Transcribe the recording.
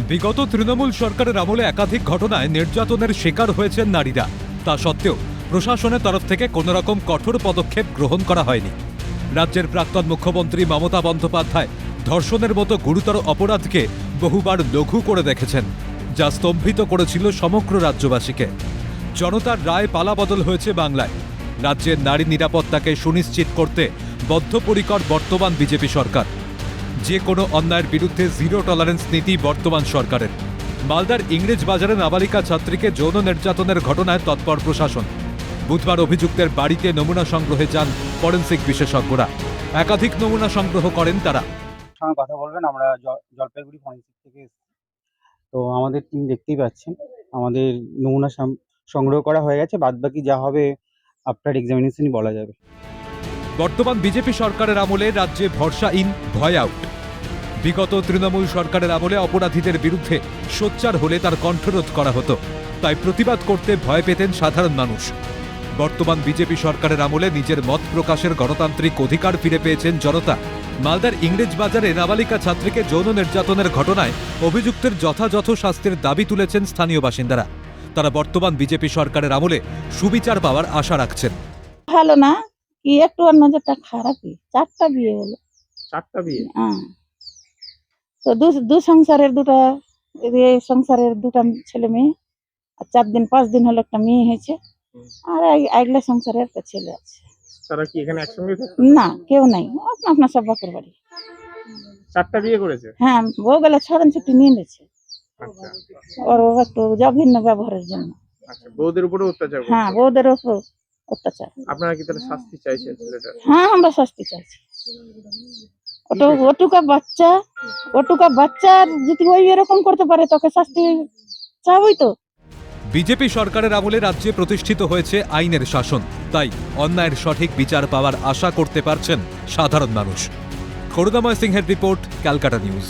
বিগত তৃণমূল সরকারের আমলে একাধিক ঘটনায় নির্যাতনের শিকার হয়েছেন নারীরা। তা সত্ত্বেও প্রশাসনের তরফ থেকে কোনো রকম কঠোর পদক্ষেপ গ্রহণ করা হয়নি। রাজ্যের প্রাক্তন মুখ্যমন্ত্রী মমতা বন্দ্যোপাধ্যায় ধর্ষণের মতো গুরুতর অপরাধকে বহুবার লঘু করে দেখেছেন, যা স্তম্ভিত করেছিল সমগ্র রাজ্যবাসীকে। জনতার রায় পালাবদল হয়েছে বাংলায়। রাজ্যের নারী নিরাপত্তাকে সুনিশ্চিত করতে বদ্ধপরিকর বর্তমান বিজেপি সরকার। যে কোনো অন্যায়ের বিরুদ্ধে জিরো টলারেন্স নীতি বর্তমান সরকারের। মালদার ইংরেজ বাজারে নাবালিকা ছাত্রীকে যৌন নির্যাতনের ঘটনায় তৎপর প্রশাসন। বুধবার অভিযুক্তের বাড়িতে নমুনা সংগ্রহে যান ফরেনসিক বিশেষজ্ঞরা। একাধিক নমুনা সংগ্রহ করেন তারা। সঙ্গে কথা বলবেন। আমরা জলপাইগুড়ি ফরেনসিক থেকে এসেছি। তো আমাদের টিম দেখতেই পাচ্ছেন, আমাদের নমুনা সংগ্রহ করা হয়ে গেছে। বাদবাকি যা হবে আফটার এক্সামিনেশনই বলা যাবে। বর্তমান বিজেপি সরকারের আমলে রাজ্যে ভরসা ইন, ভয় আউট। বিগত তৃণমূল সরকারের আমলে অপরাধীদের বিরুদ্ধে সোচ্চার হলে তার কণ্ঠরোধ করা হতো, তাই প্রতিবাদ করতে ভয় পেতেন সাধারণ মানুষ। বর্তমান বিজেপি সরকারের আমলে নিজের মত প্রকাশের গণতান্ত্রিক অধিকার ফিরে পেয়েছেন জনতা। মালদার ইংরেজ বাজারে নাবালিকা ছাত্রীকে যৌন নির্যাতনের ঘটনায় অভিযুক্তের যথাযথ শাস্তির দাবি তুলেছেন স্থানীয় বাসিন্দারা। তারা বর্তমান বিজেপি সরকারের আমলে সুবিচার পাওয়ার আশা রাখছেন। ভালো না, কি একটু ওর নজরটা খারাপই। 4টা বিয়ে হলো। 4টা বিয়ে? হ্যাঁ, তো দু সংসারের সংসারের 2টা ছেলে মেয়ে, আর 4 দিন 5 দিন হলো একটা মেয়ে হয়েছে, আর আগলা সংসারের একটা ছেলে আছে। তারা কি এখানে একসঙ্গে থাকতো? না, কেউ নাই, আপনার সব বাপের বাড়ি। 4টা বিয়ে করেছে? হ্যাঁ, বউ গেলে 6 দিন ছুটি নিয়ে নিয়েছে আচ্ছা ওর একটু জঘন্য ব্যবহারের জন্য। আচ্ছা, বউদের উপরে অত্যাচার করতো? হ্যাঁ, বউদের উপর অত্যাচার। আপনারা কি তাহলে শাস্তি চাইছেন ছেলেটার? হ্যাঁ, আমরা শাস্তি চাইছি। ওটুকা বাচ্চার যদি ওই এরকম করতে পারে, তোকে শাস্তি চাবই তো। বিজেপি সরকারের আমলে রাজ্যে প্রতিষ্ঠিত হয়েছে আইনের শাসন, তাই অন্যায়ের সঠিক বিচার পাওয়ার আশা করতে পারছেন সাধারণ মানুষ। করুণাময় সিংহের রিপোর্ট, ক্যালকাটা নিউজ।